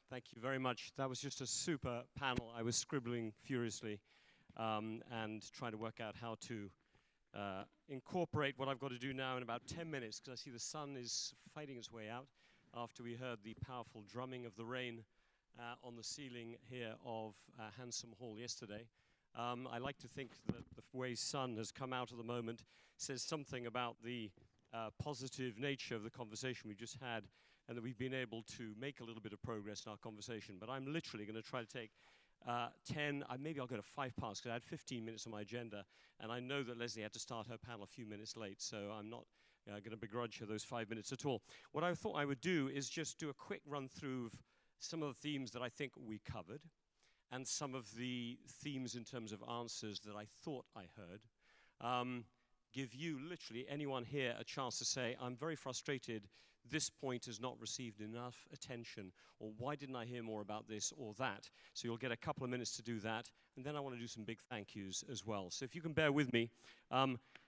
Thank you very much. That was just a super panel. I was scribbling furiously and trying to work out how to incorporate what I've got to do now in about 10 minutes, because I see the sun is fighting its way out after we heard the powerful drumming of the rain on the ceiling here of Handsome Hall yesterday. I like to think that the way sun has come out at the moment says something about the positive nature of the conversation we just had, and that we've been able to make a little bit of progress in our conversation. But I'm literally going to try to take 10, maybe I'll go to 5 past, because I had 15 minutes on my agenda, and I know that Leslie had to start her panel a few minutes late, so I'm not going to begrudge her those 5 minutes at all. What I thought I would do is just do a quick run through of some of the themes that I think we covered, and some of the themes in terms of answers that I thought I heard. Give you, literally anyone here, a chance to say, I'm very frustrated, this point has not received enough attention, or why didn't I hear more about this or that? So you'll get a couple of minutes to do that, and then I want to do some big thank yous as well. So if you can bear with me,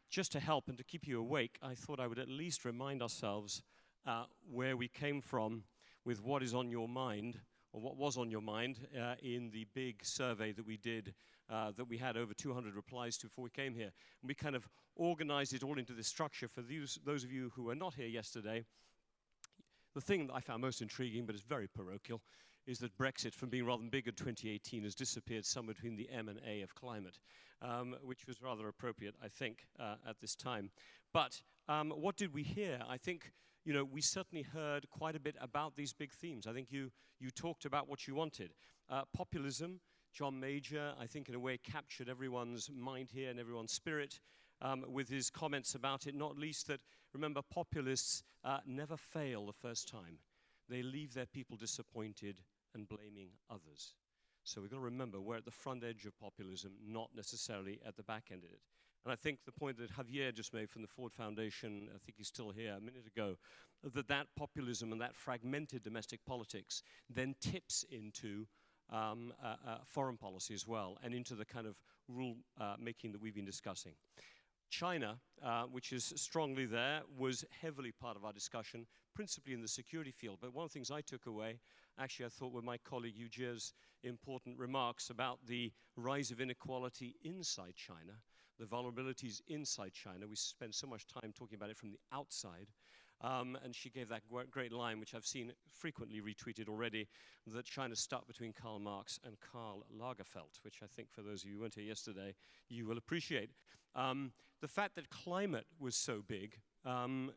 just to help and to keep you awake, I thought I would at least remind ourselves where we came from with what is on your mind, or what was on your mind in the big survey that we did, that we had over 200 replies to before we came here. And we kind of organized it all into this structure. For those of you who were not here yesterday, the thing that I found most intriguing, but is very parochial, is that Brexit, from being rather big in 2018, has disappeared somewhere between the M and A of climate, which was rather appropriate, I think, at this time. But what did we hear? I think, you know, we certainly heard quite a bit about these big themes. I think you talked about what you wanted. Populism, John Major, I think in a way captured everyone's mind here and everyone's spirit with his comments about it, not least that, remember, populists never fail the first time. They leave their people disappointed and blaming others. So we've got to remember we're at the front edge of populism, not necessarily at the back end of it. And I think the point that Javier just made from the Ford Foundation, I think he's still here, a minute ago, that populism and that fragmented domestic politics then tips into foreign policy as well, and into the kind of rule making that we've been discussing. China, which is strongly there, was heavily part of our discussion, principally in the security field. But one of the things I took away, actually I thought with my colleague Yujia's important remarks about the rise of inequality inside China, the vulnerabilities inside China. We spend so much time talking about it from the outside. And she gave that great line, which I've seen frequently retweeted already, that China's stuck between Karl Marx and Karl Lagerfeld, which I think for those of you who weren't here yesterday, you will appreciate. The fact that climate was so big, I'm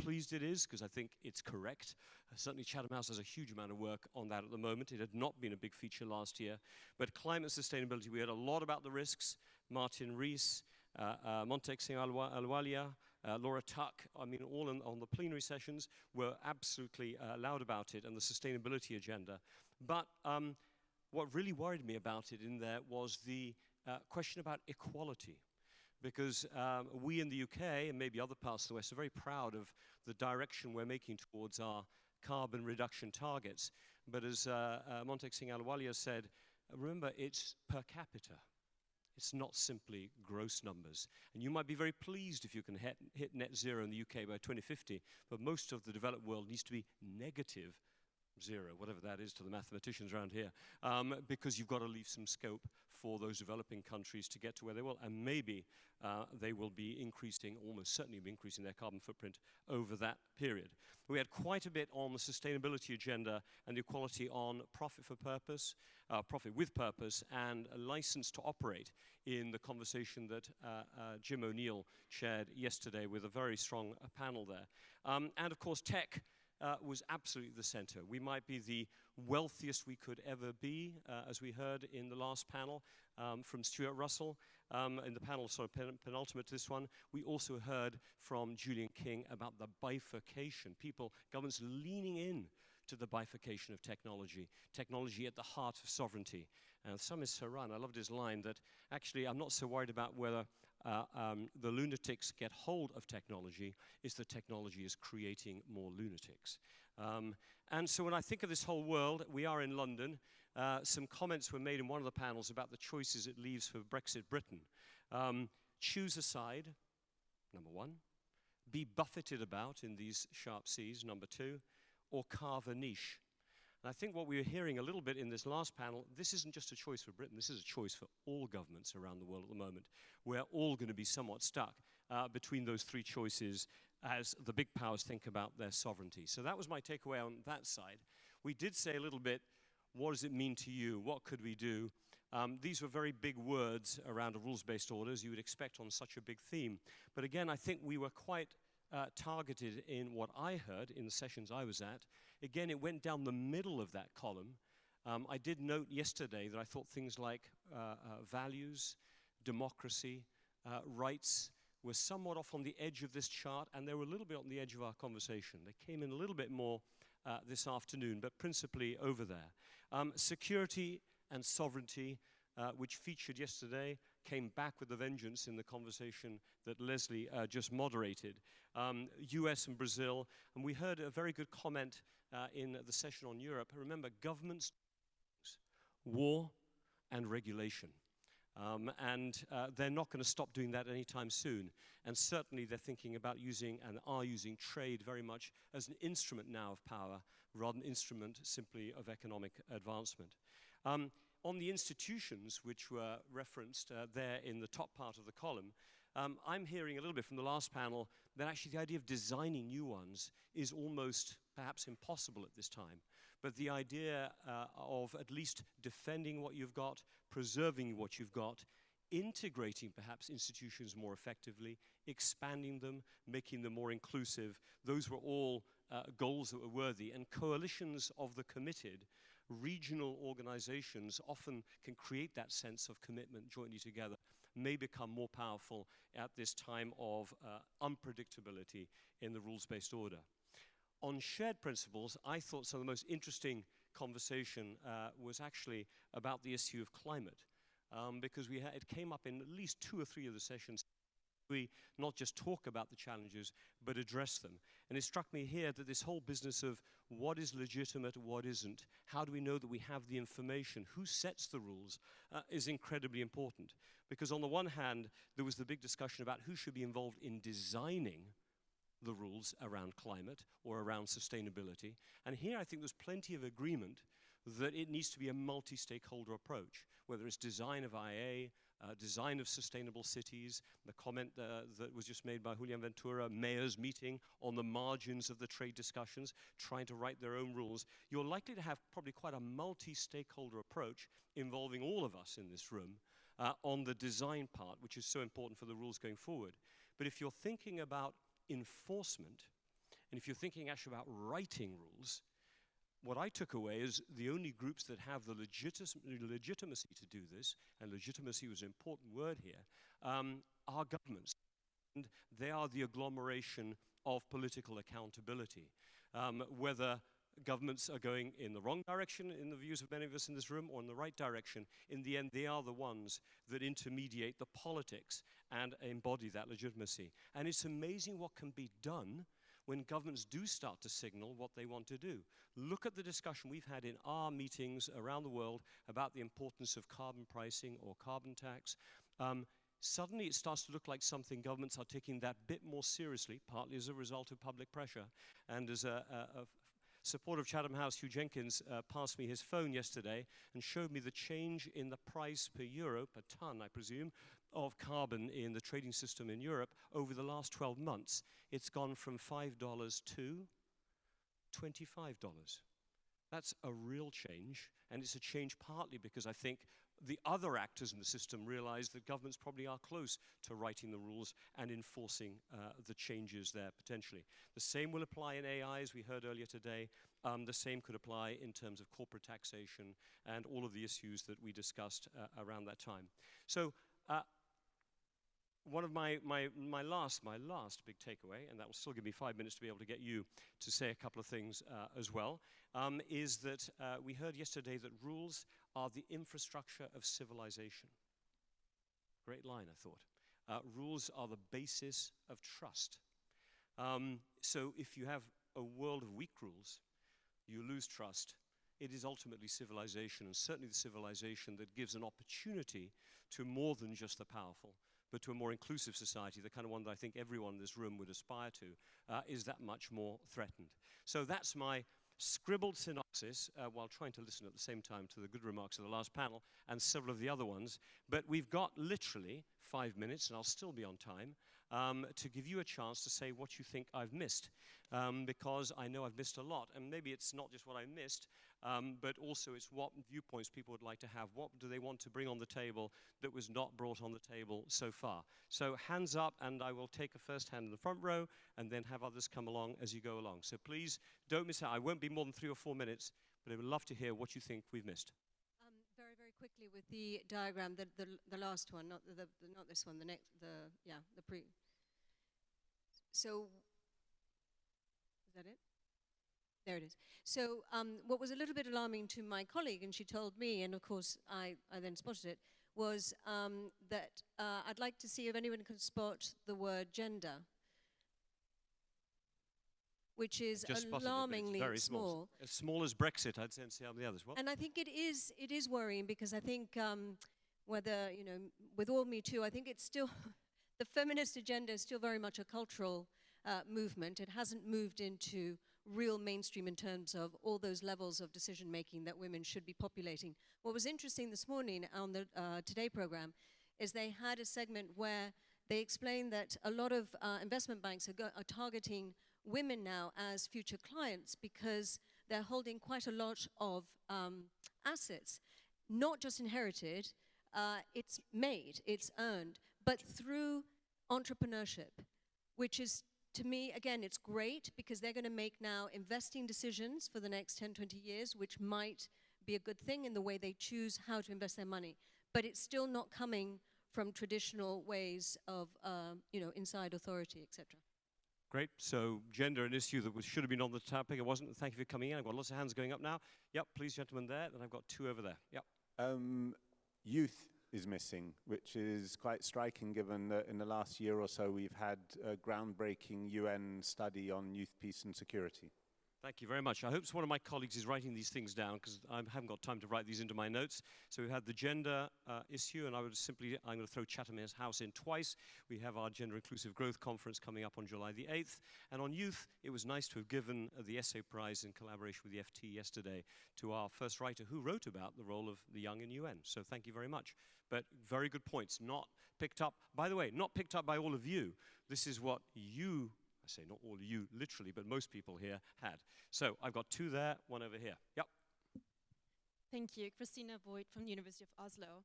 pleased it is, because I think it's correct. Certainly Chatham House has a huge amount of work on that at the moment. It had not been a big feature last year. But climate sustainability, we heard a lot about the risks. Martin Rees, Montexing Aluwalia, Laura Tuck, I mean, all on the plenary sessions were absolutely loud about it and the sustainability agenda. But what really worried me about it in there was the question about equality. Because we in the UK, and maybe other parts of the West, are very proud of the direction we're making towards our carbon reduction targets. But as Montexing Aluwalia said, remember, it's per capita. It's not simply gross numbers. And you might be very pleased if you can hit net zero in the UK by 2050, but most of the developed world needs to be negative zero, whatever that is to the mathematicians around here, because you've got to leave some scope for those developing countries to get to where they will. And maybe they will be increasing, almost certainly be increasing their carbon footprint over that period. We had quite a bit on the sustainability agenda and equality on profit for purpose, profit with purpose, and a license to operate in the conversation that Jim O'Neill shared yesterday with a very strong panel there. And of course, tech was absolutely the center. We might be the wealthiest we could ever be, as we heard in the last panel from Stuart Russell. In the panel, sort of penultimate to this one, we also heard from Julian King about the bifurcation. Governments leaning in to the bifurcation of technology at the heart of sovereignty. And Samir Saran, I loved his line that actually I'm not so worried about whether the lunatics get hold of technology, is the technology is creating more lunatics. And so when I think of this whole world, we are in London. Some comments were made in one of the panels about the choices it leaves for Brexit Britain. Choose a side, number one. Be buffeted about in these sharp seas, number two. Or carve a niche. And I think what we were hearing a little bit in this last panel, this isn't just a choice for Britain, this is a choice for all governments around the world at the moment. We're all going to be somewhat stuck between those three choices as the big powers think about their sovereignty. So that was my takeaway on that side. We did say a little bit, what does it mean to you? What could we do? These were very big words around a rules-based order, as you would expect on such a big theme. But again, I think we were quite targeted in what I heard in the sessions I was at. Again, it went down the middle of that column. I did note yesterday that I thought things like values, democracy, rights were somewhat off on the edge of this chart, and they were a little bit on the edge of our conversation. They came in a little bit more this afternoon, but principally over there. Security and sovereignty, which featured yesterday, came back with a vengeance in the conversation that Leslie just moderated. US and Brazil, and we heard a very good comment in the session on Europe. Remember, governments, war and regulation. And they're not going to stop doing that anytime soon. And certainly they're thinking about using and are using trade very much as an instrument now of power rather than instrument simply of economic advancement. On the institutions, which were referenced there in the top part of the column, I'm hearing a little bit from the last panel that actually the idea of designing new ones is almost perhaps impossible at this time. But the idea of at least defending what you've got, preserving what you've got, integrating perhaps institutions more effectively, expanding them, making them more inclusive, those were all goals that were worthy. And coalitions of the committed, regional organizations often can create that sense of commitment jointly together, may become more powerful at this time of unpredictability in the rules-based order. On shared principles, I thought some of the most interesting conversation was actually about the issue of climate, because it came up in at least 2 or 3 of the sessions. We not just talk about the challenges, but address them. And it struck me here that this whole business of what is legitimate, what isn't, how do we know that we have the information, who sets the rules, is incredibly important. Because on the one hand, there was the big discussion about who should be involved in designing the rules around climate or around sustainability. And here I think there's plenty of agreement that it needs to be a multi-stakeholder approach, whether it's design of IA, design of sustainable cities, the comment that was just made by Julian Ventura, mayors meeting on the margins of the trade discussions, trying to write their own rules. You're likely to have probably quite a multi-stakeholder approach involving all of us in this room on the design part, which is so important for the rules going forward. But if you're thinking about enforcement, and if you're thinking actually about writing rules, what I took away is the only groups that have the legitimacy to do this, and legitimacy was an important word here, are governments. And they are the agglomeration of political accountability. Whether governments are going in the wrong direction in the views of many of us in this room or in the right direction, in the end they are the ones that intermediate the politics and embody that legitimacy. And it's amazing what can be done when governments do start to signal what they want to do. Look at the discussion we've had in our meetings around the world about the importance of carbon pricing or carbon tax. Suddenly it starts to look like something governments are taking that bit more seriously, partly as a result of public pressure. And as a supporter of Chatham House, Hugh Jenkins, passed me his phone yesterday and showed me the change in the price per euro, per ton, I presume, of carbon in the trading system in Europe over the last 12 months. It's gone from $5 to $25. That's a real change, and it's a change partly because I think the other actors in the system realize that governments probably are close to writing the rules and enforcing the changes there potentially. The same will apply in AI, as we heard earlier today. The same could apply in terms of corporate taxation and all of the issues that we discussed around that time. So one of my last big takeaway, and that will still give me 5 minutes to be able to get you to say a couple of things as well, is that we heard yesterday that rules are the infrastructure of civilization. Great line, I thought. Rules are the basis of trust. So if you have a world of weak rules, you lose trust. It is ultimately civilization, and certainly the civilization that gives an opportunity to more than just the powerful, but to a more inclusive society, the kind of one that I think everyone in this room would aspire to, is that much more threatened. So that's my scribbled synopsis while trying to listen at the same time to the good remarks of the last panel and several of the other ones. But we've got literally 5 minutes, and I'll still be on time, to give you a chance to say what you think I've missed. Because I know I've missed a lot, and maybe it's not just what I missed, but also it's what viewpoints people would like to have. What do they want to bring on the table that was not brought on the table so far? So hands up, and I will take a first hand in the front row, and then have others come along as you go along. So please don't miss out. I won't be more than 3 or 4 minutes, but I would love to hear what you think we've missed. Very, very quickly with the diagram, the last one, not this one, the next, the pre. So. Is that it? There it is. So what was a little bit alarming to my colleague, and she told me, and of course I then spotted it, was that I'd like to see if anyone can spot the word gender, which is alarmingly small. As small as Brexit, I'd say, and see how the others. What? And I think it is worrying, because I think whether, you know, with all Me Too, I think it's still, the feminist agenda is still very much a cultural movement. It hasn't moved into real mainstream in terms of all those levels of decision making that women should be populating. What was interesting this morning on the Today program is they had a segment where they explained that a lot of investment banks are targeting women now as future clients because they're holding quite a lot of assets, not just inherited, it's made, it's earned, but through entrepreneurship, which is, to me, again, it's great because they're going to make now investing decisions for the next 10, 20 years, which might be a good thing in the way they choose how to invest their money. But it's still not coming from traditional ways of, inside authority, etc. Great. So gender, an issue that should have been on the topic. It wasn't. Thank you for coming in. I've got lots of hands going up now. Yep, please, gentlemen there. And I've got 2 over there. Yep. Youth is missing, which is quite striking given that in the last year or so we've had a groundbreaking UN study on youth peace and security. Thank you very much. I hope one of my colleagues is writing these things down because I haven't got time to write these into my notes. So we had the gender issue, and I'm going to throw Chatham House in twice. We have our Gender Inclusive Growth Conference coming up on July the 8th. And on youth, it was nice to have given the Essay Prize in collaboration with the FT yesterday to our first writer who wrote about the role of the young in UN. So thank you very much. But very good points, not picked up, by the way, not picked up by all of you. This is what you, I say not all of you literally, but most people here had. So I've got 2 there, 1 over here. Yep. Thank you. Christina Voigt from the University of Oslo.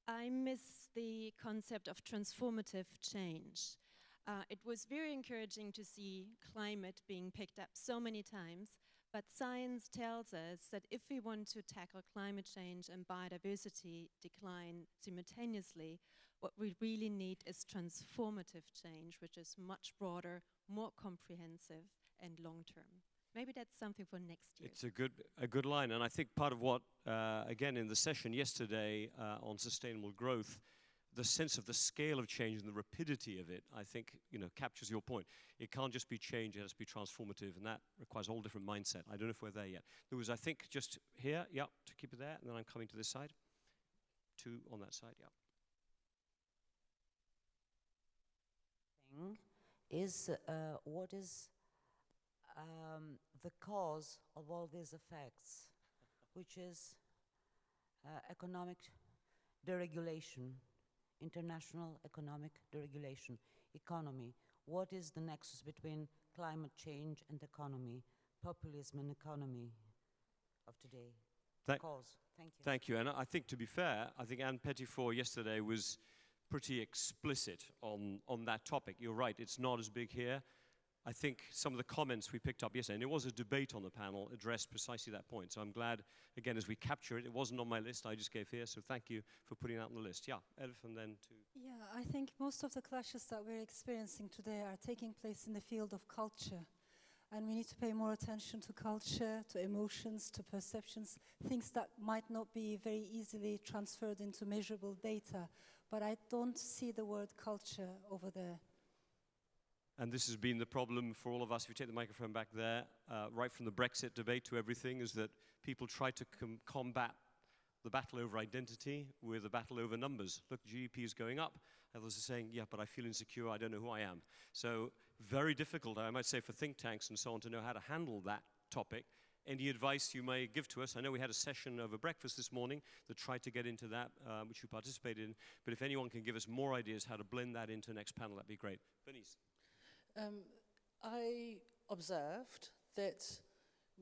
I miss the concept of transformative change. It was very encouraging to see climate being picked up so many times, but science tells us that if we want to tackle climate change and biodiversity decline simultaneously, what we really need is transformative change, which is much broader, more comprehensive and long-term. Maybe that's something for next year. It's a good line, and I think part of what, again, in the session yesterday on sustainable growth, the sense of the scale of change and the rapidity of it, I think, captures your point. It can't just be change, it has to be transformative, and that requires a whole different mindset. I don't know if we're there yet. There was, I think, just here, yep, to keep it there, and then I'm coming to this side. 2 on that side, yep. Is what is the cause of all these effects, which is economic deregulation, international economic deregulation, economy. What is the nexus between climate change and economy, populism and economy of today? Cause. Thank you. Thank you. And I think, to be fair, I think Anne Petitfort yesterday was pretty explicit on that topic. You're right, it's not as big here. I think some of the comments we picked up yesterday, and it was a debate on the panel, addressed precisely that point. So I'm glad, again, as we capture it, it wasn't on my list, I just gave here, so thank you for putting it out on the list. Yeah, Elif, and then to... Yeah, I think most of the clashes that we're experiencing today are taking place in the field of culture. And we need to pay more attention to culture, to emotions, to perceptions, things that might not be very easily transferred into measurable data. But I don't see the word culture over there. And this has been the problem for all of us, if you take the microphone back there, right from the Brexit debate to everything, is that people try to combat the battle over identity with a battle over numbers. Look, GDP is going up. Others are saying, yeah, but I feel insecure, I don't know who I am. So very difficult, I might say, for think tanks and so on to know how to handle that topic. any advice you may give to us. I know we had a session over breakfast this morning that tried to get into that, which you participated in, but if anyone can give us more ideas how to blend that into the next panel, that'd be great. Bernice. I observed that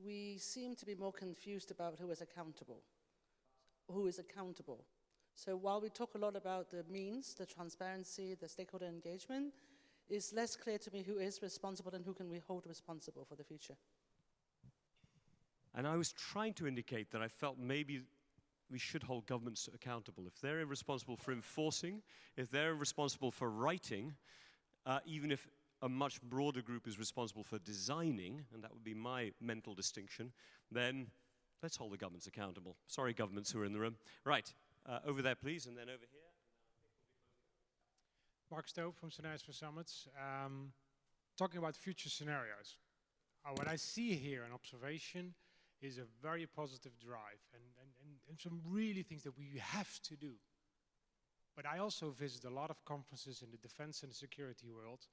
we seem to be more confused about who is accountable. Who is accountable? So while we talk a lot about the means, the transparency, the stakeholder engagement, it's less clear to me who is responsible and who can we hold responsible for the future. And I was trying to indicate that I felt maybe we should hold governments accountable. If they're responsible for enforcing, if they're responsible for writing, even if a much broader group is responsible for designing, and that would be my mental distinction, then let's hold the governments accountable. Sorry, governments who are in the room. Right, over there, please, and then over here. Mark Stowe from Scenarios for Summits. Talking about future scenarios. What I see here in observation is a very positive drive and some really things that we have to do. But I also visit a lot of conferences in the defense and security world,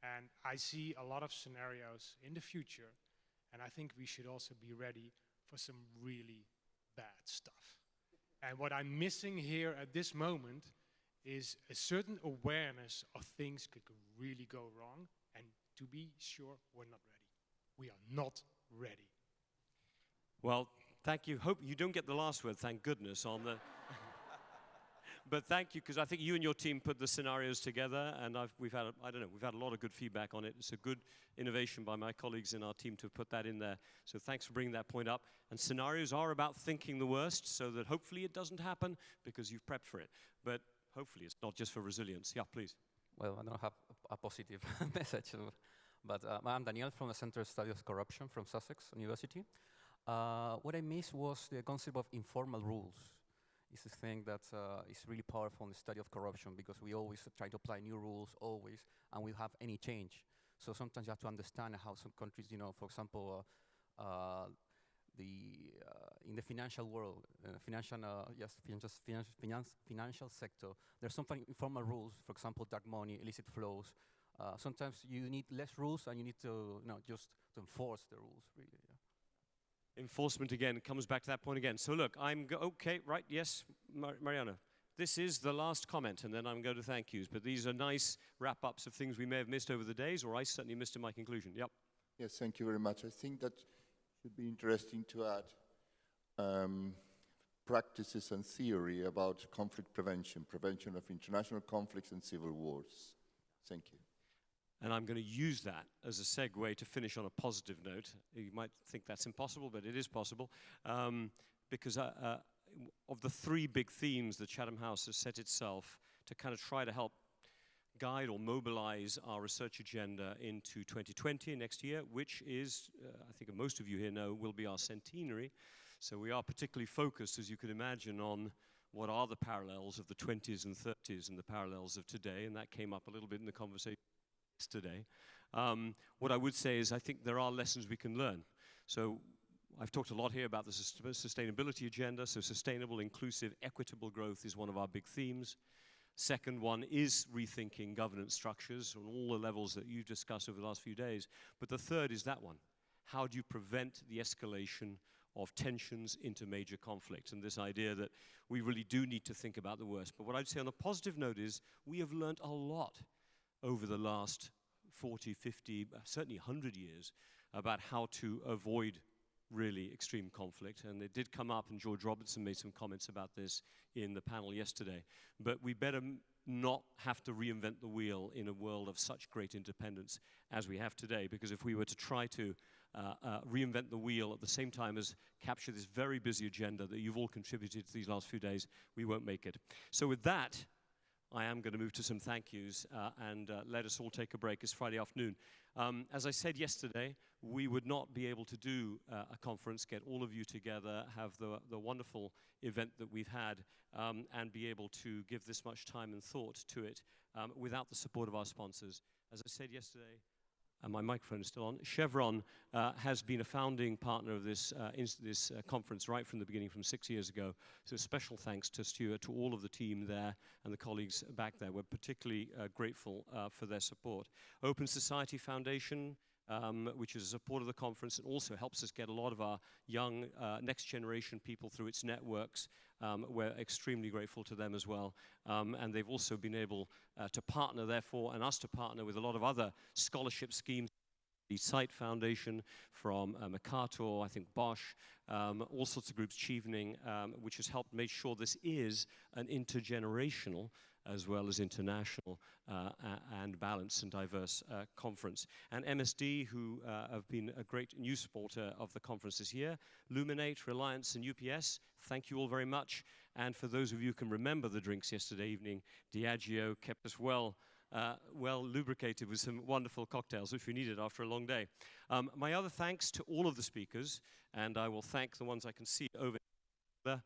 and I see a lot of scenarios in the future, and I think we should also be ready for some really bad stuff. And what I'm missing here at this moment is a certain awareness of things could really go wrong, and to be sure, we're not ready. We are not ready. Well, thank you. Hope you don't get the last word, thank goodness, on the... But thank you, because I think you and your team put the scenarios together, and we've had a lot of good feedback on it. It's a good innovation by my colleagues in our team to put that in there. So thanks for bringing that point up. And scenarios are about thinking the worst, so that hopefully it doesn't happen, because you've prepped for it. But hopefully it's not just for resilience. Yeah, please. Well, I don't have a positive message, but I'm Daniel from the Center of Study of Corruption from Sussex University. What I missed was the concept of informal rules. It's a thing that is really powerful in the study of corruption, because we always try to apply new rules, always, and we have any change. So sometimes you have to understand how some countries, you know, for example, in the financial world, financial sector, there's some informal rules, for example, dark money, illicit flows. Sometimes you need less rules, and you need to, just to enforce the rules, really. Yeah. Enforcement again comes back to that point again. So look, okay, right, yes, Mariana. This is the last comment, and then I'm going to thank yous. But these are nice wrap-ups of things we may have missed over the days, or I certainly missed in my conclusion. Yep. Yes, thank you very much. I think that should be interesting to add practices and theory about conflict prevention of international conflicts and civil wars. Thank you. And I'm going to use that as a segue to finish on a positive note. You might think that's impossible, but it is possible. Because of the three big themes that Chatham House has set itself to kind of try to help guide or mobilize our research agenda into 2020 next year, which is, I think most of you here know, will be our centenary. So we are particularly focused, as you could imagine, on what are the parallels of the 20s and 30s and the parallels of today, and that came up a little bit in the conversation today. What I would say is I think there are lessons we can learn. So I've talked a lot here about the sustainability agenda, so sustainable, inclusive, equitable growth is one of our big themes. Second one is rethinking governance structures on all the levels that you've discussed over the last few days. But the third is that one. How do you prevent the escalation of tensions into major conflicts? And this idea that we really do need to think about the worst. But what I'd say on a positive note is we have learned a lot over the last 40, 50, certainly 100 years about how to avoid really extreme conflict. And it did come up, and George Robertson made some comments about this in the panel yesterday. But we better not have to reinvent the wheel in a world of such great independence as we have today, because if we were to try to reinvent the wheel at the same time as capture this very busy agenda that you've all contributed to these last few days, we won't make it. So with that, I am going to move to some thank yous and let us all take a break. It's Friday afternoon. As I said yesterday, we would not be able to do a conference, get all of you together, have the wonderful event that we've had, and be able to give this much time and thought to it without the support of our sponsors. As I said yesterday, and my microphone is still on, Chevron has been a founding partner of this conference right from the beginning, from 6 years ago. So special thanks to Stuart, to all of the team there and the colleagues back there. We're particularly grateful for their support. Open Society Foundation which is a support of the conference and also helps us get a lot of our young next generation people through its networks. We're extremely grateful to them as well. And they've also been able to partner, therefore, and us to partner with a lot of other scholarship schemes. The Site Foundation from Mercator, I think Bosch, all sorts of groups, Chevening, which has helped make sure this is an intergenerational as well as international and balanced and diverse conference. And MSD, who have been a great new supporter of the conference this year, Luminate, Reliance, and UPS, thank you all very much. And for those of you who can remember the drinks yesterday evening, Diageo kept us well lubricated with some wonderful cocktails, which we needed after a long day. My other thanks to all of the speakers, and I will thank the ones I can see over there,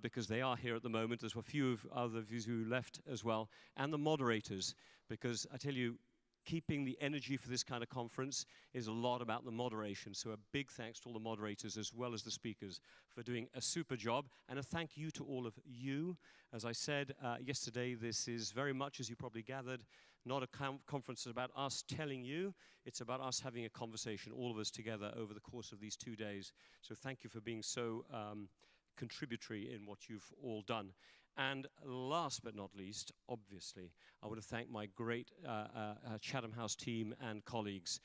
because they are here at the moment. There's a few of other of you who left as well, and the moderators, because I tell you, keeping the energy for this kind of conference is a lot about the moderation. So a big thanks to all the moderators as well as the speakers for doing a super job. And a thank you to all of you. As I said yesterday, this is very much, as you probably gathered, not a conference about us telling you. It's about us having a conversation, all of us together over the course of these 2 days. So thank you for being so contributory in what you've all done. And last but not least, obviously, I want to thank my great Chatham House team and colleagues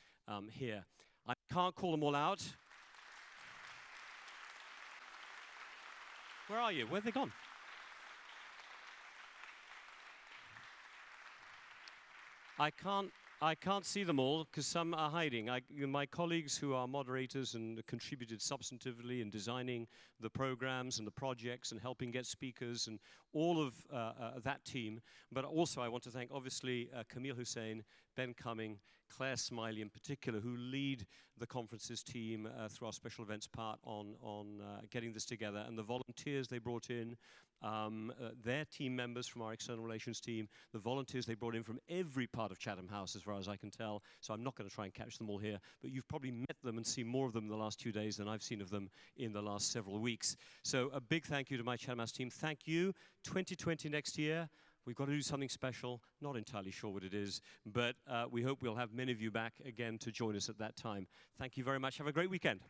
here. I can't call them all out. Where are you? Where have they gone? I can't see them all because some are hiding. My colleagues who are moderators and contributed substantively in designing the programs and the projects and helping get speakers and all of that team. But also I want to thank obviously Camille Hussein, Ben Cumming, Claire Smiley in particular, who lead the conferences team through our special events part on getting this together, and the volunteers they brought in, their team members from our external relations team, the volunteers they brought in from every part of Chatham House as far as I can tell, so I'm not going to try and catch them all here, but you've probably met them and seen more of them in the last 2 days than I've seen of them in the last several weeks. So a big thank you to my Chatham House team. Thank you. 2020 next year. We've got to do something special. Not entirely sure what it is, but we hope we'll have many of you back again to join us at that time. Thank you very much. Have a great weekend.